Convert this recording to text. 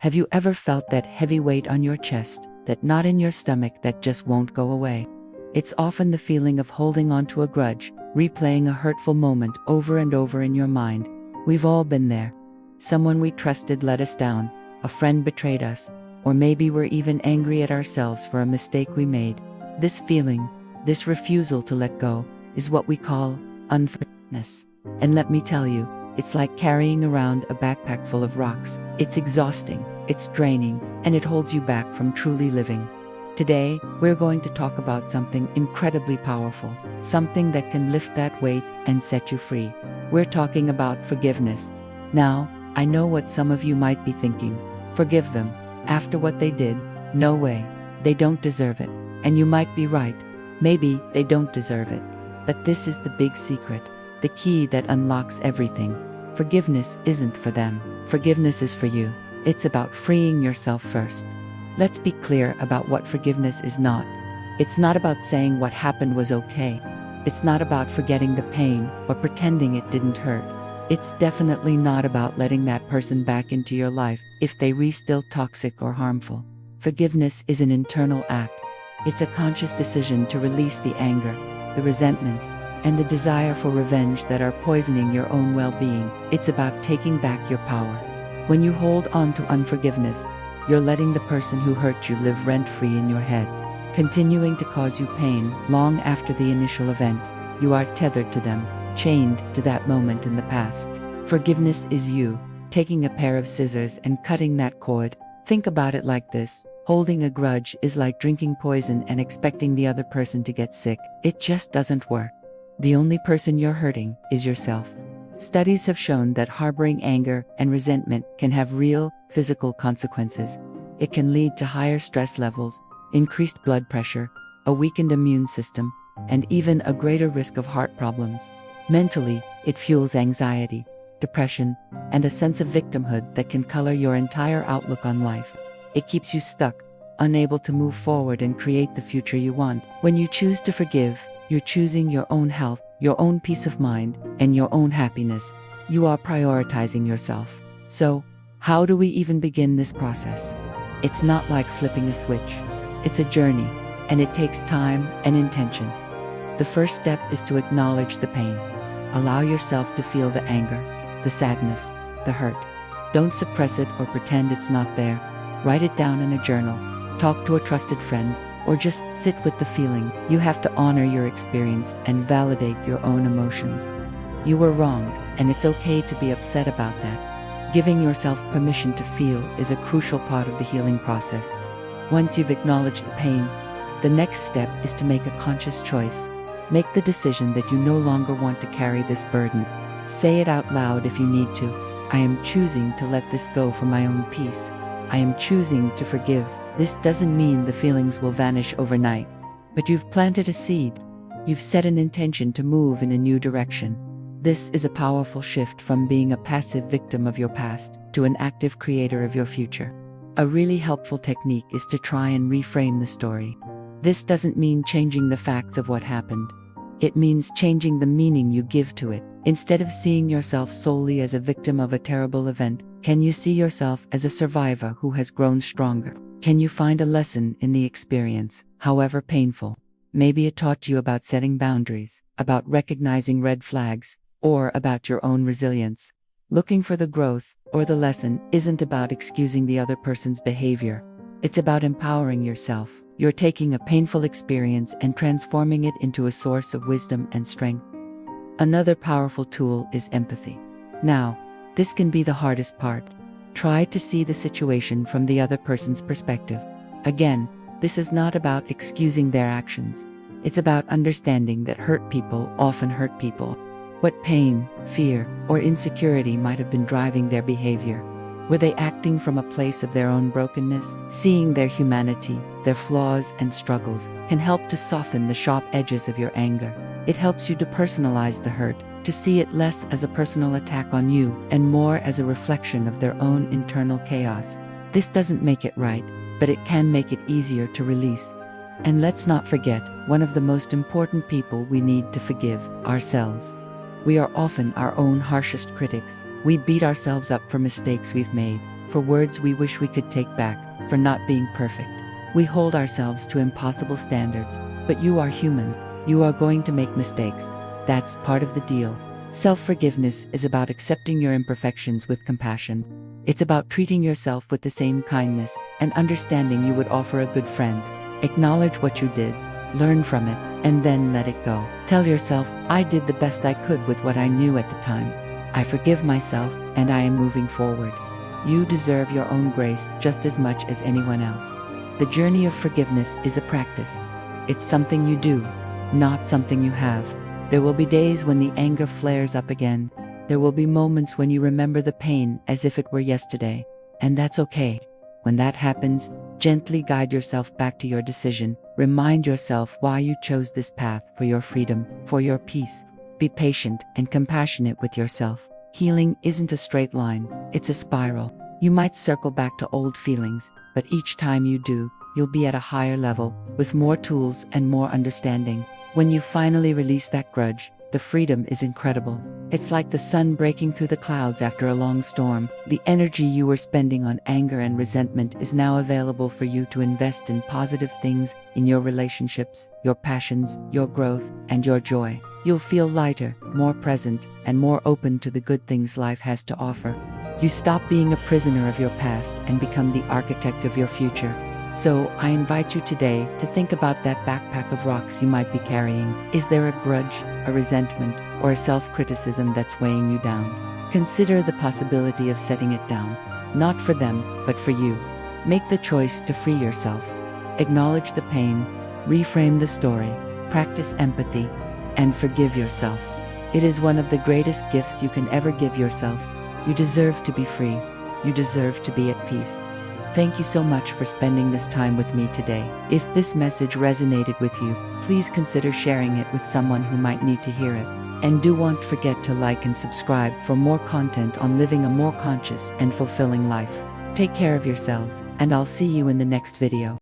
Have you ever felt that heavy weight on your chest, that knot in your stomach that just won't go away? It's often the feeling of holding on to a grudge, replaying a hurtful moment over and over in your mind. We've all been there. Someone we trusted let us down, a friend betrayed us, or maybe we're even angry at ourselves for a mistake we made. This feeling, this refusal to let go, is what we call unforgiveness. And let me tell you, it's like carrying around a backpack full of rocks. It's exhausting, it's draining, and it holds you back from truly living. Today, we're going to talk about something incredibly powerful, something that can lift that weight and set you free. We're talking about forgiveness. Now, I know what some of you might be thinking. Forgive them. After what they did? No way. They don't deserve it. And you might be right. Maybe they don't deserve it. But this is the big secret, the key that unlocks everything. Forgiveness isn't for them. Forgiveness is for you. It's about freeing yourself first. Let's be clear about what forgiveness is not. It's not about saying what happened was okay. It's not about forgetting the pain or pretending it didn't hurt. It's definitely not about letting that person back into your life if they were still toxic or harmful. Forgiveness is an internal act. It's a conscious decision to release the anger, the resentment, and the desire for revenge that are poisoning your own well-being. It's about taking back your power. When you hold on to unforgiveness, you're letting the person who hurt you live rent-free in your head, continuing to cause you pain long after the initial event. You are tethered to them, chained to that moment in the past. Forgiveness is you, taking a pair of scissors and cutting that cord. Think about it like this. Holding a grudge is like drinking poison and expecting the other person to get sick. It just doesn't work. The only person you're hurting is yourself. Studies have shown that harboring anger and resentment can have real, physical consequences. It can lead to higher stress levels, increased blood pressure, a weakened immune system, and even a greater risk of heart problems. Mentally, it fuels anxiety, depression, and a sense of victimhood that can color your entire outlook on life. It keeps you stuck, unable to move forward and create the future you want. When you choose to forgive, you're choosing your own health, your own peace of mind, and your own happiness. You are prioritizing yourself. So, how do we even begin this process? It's not like flipping a switch. It's a journey, and it takes time and intention. The first step is to acknowledge the pain. Allow yourself to feel the anger, the sadness, the hurt. Don't suppress it or pretend it's not there. Write it down in a journal, talk to a trusted friend, or just sit with the feeling. You have to honor your experience and validate your own emotions. You were wronged, and it's okay to be upset about that. Giving yourself permission to feel is a crucial part of the healing process. Once you've acknowledged the pain, the next step is to make a conscious choice. Make the decision that you no longer want to carry this burden. Say it out loud if you need to. I am choosing to let this go for my own peace. I am choosing to forgive. This doesn't mean the feelings will vanish overnight, but you've planted a seed. You've set an intention to move in a new direction. This is a powerful shift from being a passive victim of your past to an active creator of your future. A really helpful technique is to try and reframe the story. This doesn't mean changing the facts of what happened. It means changing the meaning you give to it. Instead of seeing yourself solely as a victim of a terrible event, can you see yourself as a survivor who has grown stronger? Can you find a lesson in the experience, however painful? Maybe it taught you about setting boundaries, about recognizing red flags, or about your own resilience. Looking for the growth or the lesson isn't about excusing the other person's behavior. It's about empowering yourself. You're taking a painful experience and transforming it into a source of wisdom and strength. Another powerful tool is empathy. Now, this can be the hardest part. Try to see the situation from the other person's perspective. Again, this is not about excusing their actions. It's about understanding that hurt people often hurt people. What pain, fear, or insecurity might have been driving their behavior? Were they acting from a place of their own brokenness? Seeing their humanity, their flaws and struggles, can help to soften the sharp edges of your anger. It helps you to personalize the hurt, to see it less as a personal attack on you and more as a reflection of their own internal chaos. This doesn't make it right, but it can make it easier to release. And let's not forget, one of the most important people we need to forgive: ourselves. We are often our own harshest critics. We beat ourselves up for mistakes we've made, for words we wish we could take back, for not being perfect. We hold ourselves to impossible standards, but you are human. You are going to make mistakes. That's part of the deal. Self-forgiveness is about accepting your imperfections with compassion. It's about treating yourself with the same kindness and understanding you would offer a good friend. Acknowledge what you did, learn from it, and then let it go. Tell yourself, I did the best I could with what I knew at the time. I forgive myself, and I am moving forward. You deserve your own grace just as much as anyone else. The journey of forgiveness is a practice. It's something you do, not something you have. There will be days when the anger flares up again. There will be moments when you remember the pain as if it were yesterday. And that's okay. When that happens, gently guide yourself back to your decision. Remind yourself why you chose this path: for your freedom, for your peace. Be patient and compassionate with yourself. Healing isn't a straight line, it's a spiral. You might circle back to old feelings, but each time you do, you'll be at a higher level, with more tools and more understanding. When you finally release that grudge, the freedom is incredible. It's like the sun breaking through the clouds after a long storm. The energy you were spending on anger and resentment is now available for you to invest in positive things, in your relationships, your passions, your growth, and your joy. You'll feel lighter, more present, and more open to the good things life has to offer. You stop being a prisoner of your past and become the architect of your future. So, I invite you today to think about that backpack of rocks you might be carrying. Is there a grudge, a resentment, or a self-criticism that's weighing you down? Consider the possibility of setting it down. Not for them, but for you. Make the choice to free yourself. Acknowledge the pain, reframe the story, practice empathy, and forgive yourself. It is one of the greatest gifts you can ever give yourself. You deserve to be free. You deserve to be at peace. Thank you so much for spending this time with me today. If this message resonated with you, please consider sharing it with someone who might need to hear it. And don't forget to like and subscribe for more content on living a more conscious and fulfilling life. Take care of yourselves, and I'll see you in the next video.